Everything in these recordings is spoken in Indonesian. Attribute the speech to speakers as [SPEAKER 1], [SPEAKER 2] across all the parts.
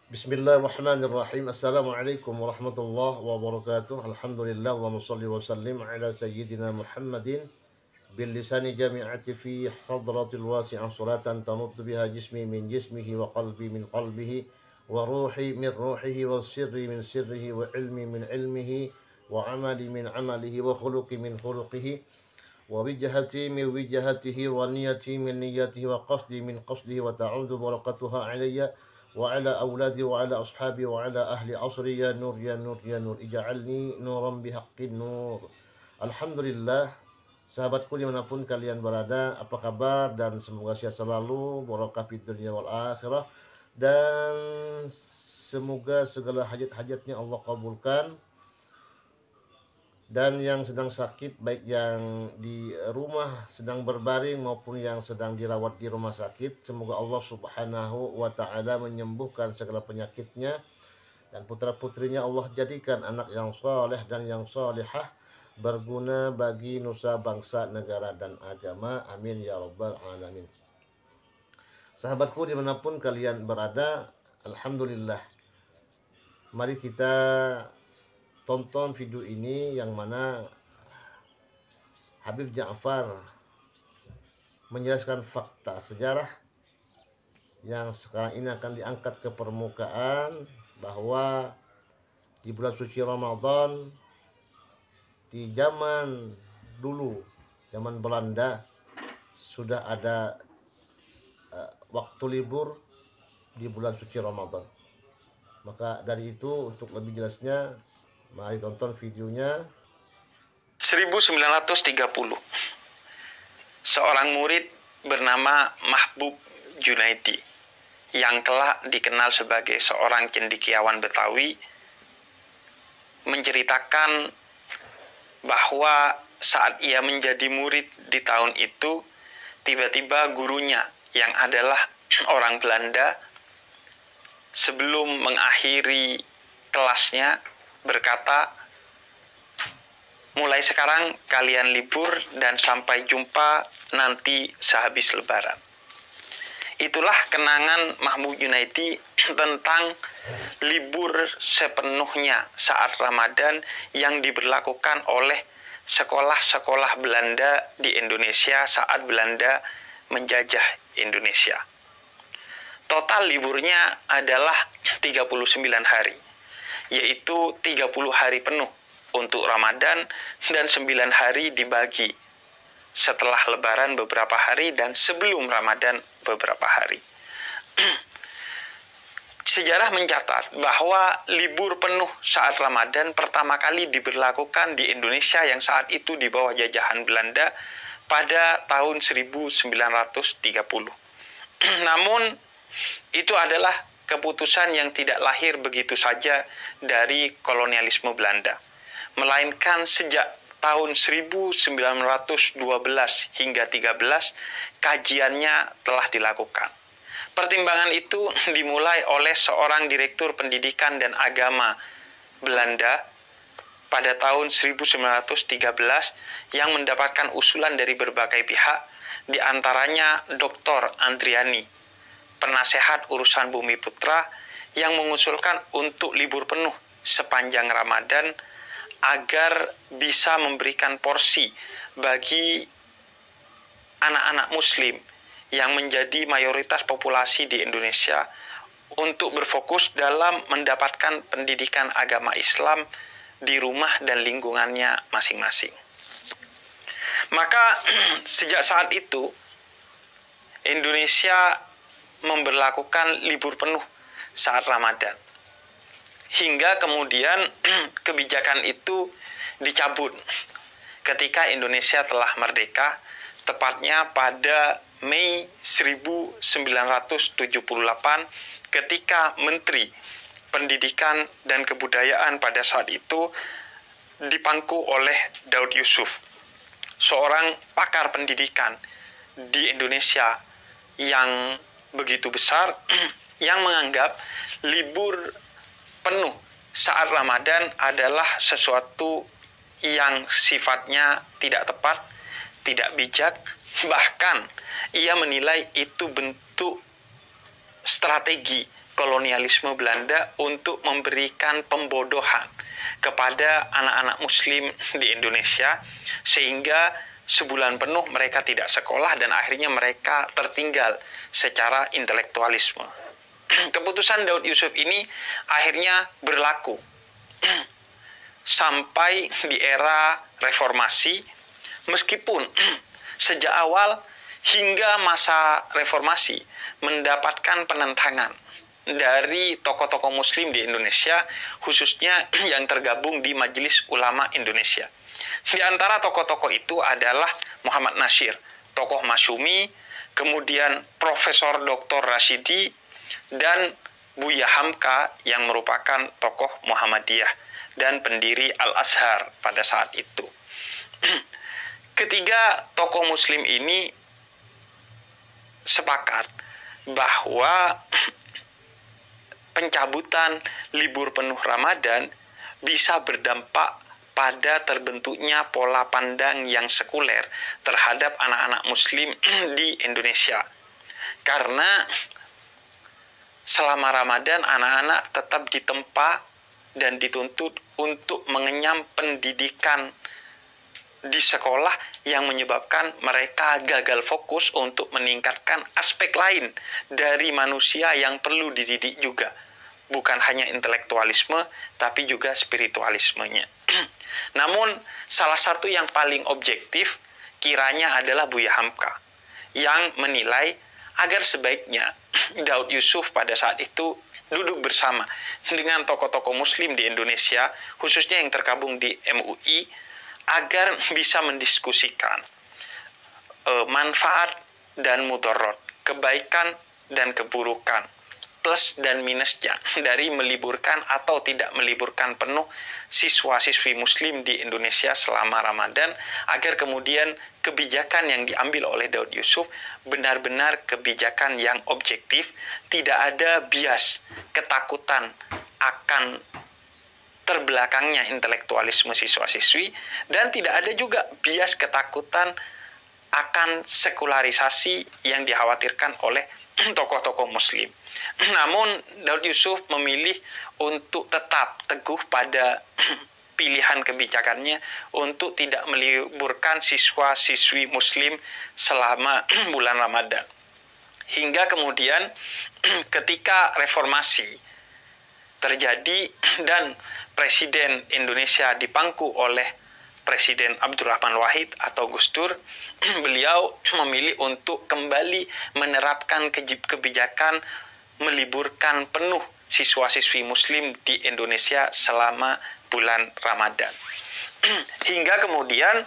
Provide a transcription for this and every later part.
[SPEAKER 1] Bismillahirrahmanirrahim. Assalamualaikum warahmatullahi wabarakatuh. Alhamdulillah wa musalli wa sallim ala sayyidina Muhammadin bil lisani jami'ati fi hadratil wasi'ah salatan tamuddu biha jismi min jismihi wa qalbi min qalbihi wa ruhi min ruhihi wa sirri min sirrihi wa ilmi min ilmihi wa amali min amalihi wa khuluqi min khuluqihi wa wijhati min wijhatihi wa niyati min niyatihi wa qasdi min qasdihi wa ta'udzu barakatuha alayya wa ala auladi wa ala ashabi wa ala ahli asri ya nur ya nur ya nur ij'alni nuran bihaqqin nur. Alhamdulillah, sahabatku dimanapun kalian berada, apa kabar? Dan semoga sehat selalu, barokah fid dunya wal akhirah, dan semoga segala hajat-hajatnya Allah kabulkan. Dan yang sedang sakit, baik yang di rumah sedang berbaring maupun yang sedang dirawat di rumah sakit, semoga Allah subhanahu wa ta'ala menyembuhkan segala penyakitnya, dan putra-putrinya Allah jadikan anak yang soleh dan yang solehah, berguna bagi nusa bangsa, negara, dan agama. Amin ya rabbal alamin. Sahabatku dimanapun kalian berada, Alhamdulillah, mari kita tonton video ini yang mana Habib Ja'far menjelaskan fakta sejarah yang sekarang ini akan diangkat ke permukaan, bahwa di bulan suci Ramadan di zaman dulu, zaman Belanda, sudah ada waktu libur di bulan suci Ramadan. Maka dari itu, untuk lebih jelasnya, mari tonton videonya.
[SPEAKER 2] 1930, seorang murid bernama Mahbub Junaidi yang kelak dikenal sebagai seorang cendekiawan Betawi menceritakan bahwa saat ia menjadi murid di tahun itu, tiba-tiba gurunya yang adalah orang Belanda sebelum mengakhiri kelasnya berkata, mulai sekarang kalian libur dan sampai jumpa nanti sehabis lebaran. Itulah kenangan Mahmud Junaidi tentang libur sepenuhnya saat Ramadan yang diberlakukan oleh sekolah-sekolah Belanda di Indonesia saat Belanda menjajah Indonesia. Total liburnya adalah 39 hari. Yaitu 30 hari penuh untuk Ramadan dan 9 hari dibagi setelah Lebaran beberapa hari dan sebelum Ramadan beberapa hari. Sejarah mencatat bahwa libur penuh saat Ramadan pertama kali diberlakukan di Indonesia yang saat itu di bawah jajahan Belanda pada tahun 1930. Namun itu adalah keputusan yang tidak lahir begitu saja dari kolonialisme Belanda, melainkan sejak tahun 1912 hingga 13 kajiannya telah dilakukan. Pertimbangan itu dimulai oleh seorang direktur pendidikan dan agama Belanda pada tahun 1913 yang mendapatkan usulan dari berbagai pihak, di antaranya Dr. Andriani, penasehat urusan Bumi Putra, yang mengusulkan untuk libur penuh sepanjang Ramadan agar bisa memberikan porsi bagi anak-anak muslim yang menjadi mayoritas populasi di Indonesia untuk berfokus dalam mendapatkan pendidikan agama Islam di rumah dan lingkungannya masing-masing. Maka sejak saat itu Indonesia memberlakukan libur penuh saat Ramadan. Hingga kemudian kebijakan itu dicabut ketika Indonesia telah merdeka, tepatnya pada Mei 1978 ketika Menteri Pendidikan dan Kebudayaan pada saat itu dipangku oleh Daud Yusuf, seorang pakar pendidikan di Indonesia yang begitu besar, yang menganggap libur penuh saat Ramadan adalah sesuatu yang sifatnya tidak tepat, tidak bijak, bahkan ia menilai itu bentuk strategi kolonialisme Belanda untuk memberikan pembodohan kepada anak-anak Muslim di Indonesia, sehingga sebulan penuh mereka tidak sekolah dan akhirnya mereka tertinggal secara intelektualisme. Keputusan Daud Yusuf ini akhirnya berlaku sampai di era reformasi, meskipun sejak awal hingga masa reformasi mendapatkan penentangan dari tokoh-tokoh Muslim di Indonesia, khususnya yang tergabung di Majelis Ulama Indonesia. Di antara tokoh-tokoh itu adalah Muhammad Nasyir, tokoh Masyumi, kemudian Profesor Dr. Rasyidi, dan Buya Hamka yang merupakan tokoh Muhammadiyah dan pendiri Al-Azhar pada saat itu. Ketiga tokoh Muslim ini sepakat bahwa pencabutan libur penuh Ramadan bisa berdampak pada terbentuknya pola pandang yang sekuler terhadap anak-anak Muslim di Indonesia. Karena selama Ramadan anak-anak tetap ditempa dan dituntut untuk mengenyam pendidikan di sekolah yang menyebabkan mereka gagal fokus untuk meningkatkan aspek lain dari manusia yang perlu dididik juga. Bukan hanya intelektualisme, tapi juga spiritualismenya. Namun, salah satu yang paling objektif kiranya adalah Buya Hamka, yang menilai agar sebaiknya Daud Yusuf pada saat itu duduk bersama dengan tokoh-tokoh Muslim di Indonesia, khususnya yang tergabung di MUI, agar bisa mendiskusikan manfaat dan mudarat, kebaikan dan keburukan, plus dan minusnya dari meliburkan atau tidak meliburkan penuh siswa-siswi Muslim di Indonesia selama Ramadan, agar kemudian kebijakan yang diambil oleh Daud Yusuf benar-benar kebijakan yang objektif, tidak ada bias, ketakutan akan terbelakangnya intelektualisme siswa-siswi, dan tidak ada juga bias ketakutan akan sekularisasi yang dikhawatirkan oleh tokoh-tokoh Muslim. Namun Daud Yusuf memilih untuk tetap teguh pada pilihan kebijakannya untuk tidak meliburkan siswa-siswi Muslim selama bulan Ramadan. Hingga kemudian ketika reformasi terjadi dan Presiden Indonesia dipangku oleh Presiden Abdurrahman Wahid atau Gus Dur, beliau memilih untuk kembali menerapkan kebijakan meliburkan penuh siswa-siswi Muslim di Indonesia selama bulan Ramadan. Hingga kemudian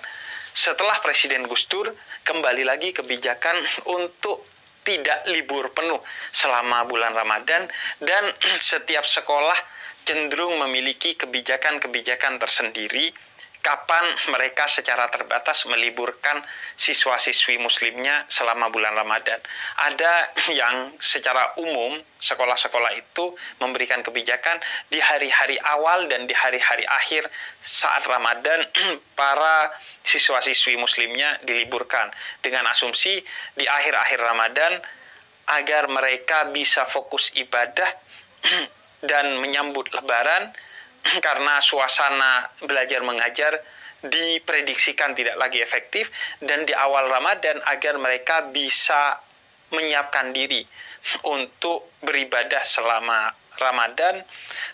[SPEAKER 2] setelah Presiden Gus Dur, kembali lagi kebijakan untuk tidak libur penuh selama bulan Ramadan, dan setiap sekolah cenderung memiliki kebijakan-kebijakan tersendiri kapan mereka secara terbatas meliburkan siswa-siswi Muslimnya selama bulan Ramadan. Ada yang secara umum sekolah-sekolah itu memberikan kebijakan di hari-hari awal dan di hari-hari akhir saat Ramadan para siswa-siswi Muslimnya diliburkan dengan asumsi di akhir-akhir Ramadan agar mereka bisa fokus ibadah dan menyambut Lebaran, karena suasana belajar mengajar diprediksikan tidak lagi efektif, dan di awal Ramadan agar mereka bisa menyiapkan diri untuk beribadah selama Ramadan,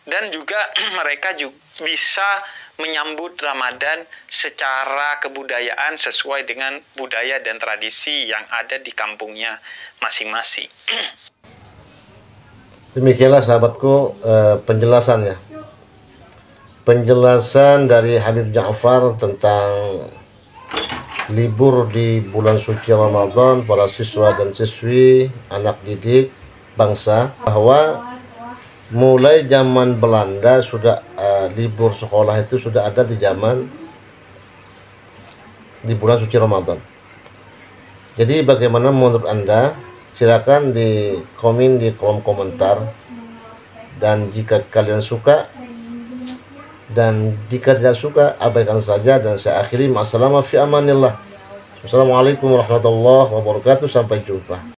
[SPEAKER 2] dan juga mereka juga bisa menyambut Ramadan secara kebudayaan sesuai dengan budaya dan tradisi yang ada di kampungnya masing-masing.
[SPEAKER 1] Demikianlah sahabatku penjelasannya. Penjelasan dari Habib Ja'far tentang libur di bulan suci Ramadan para siswa dan siswi, anak didik bangsa, bahwa mulai zaman Belanda sudah libur sekolah itu sudah ada di bulan suci Ramadan. Jadi bagaimana menurut Anda? Silakan di komen di kolom komentar, dan jika kalian suka, dan jika tidak suka abaikan saja. Dan saya akhiri, assalamualaikum warahmatullahi wabarakatuh, sampai jumpa.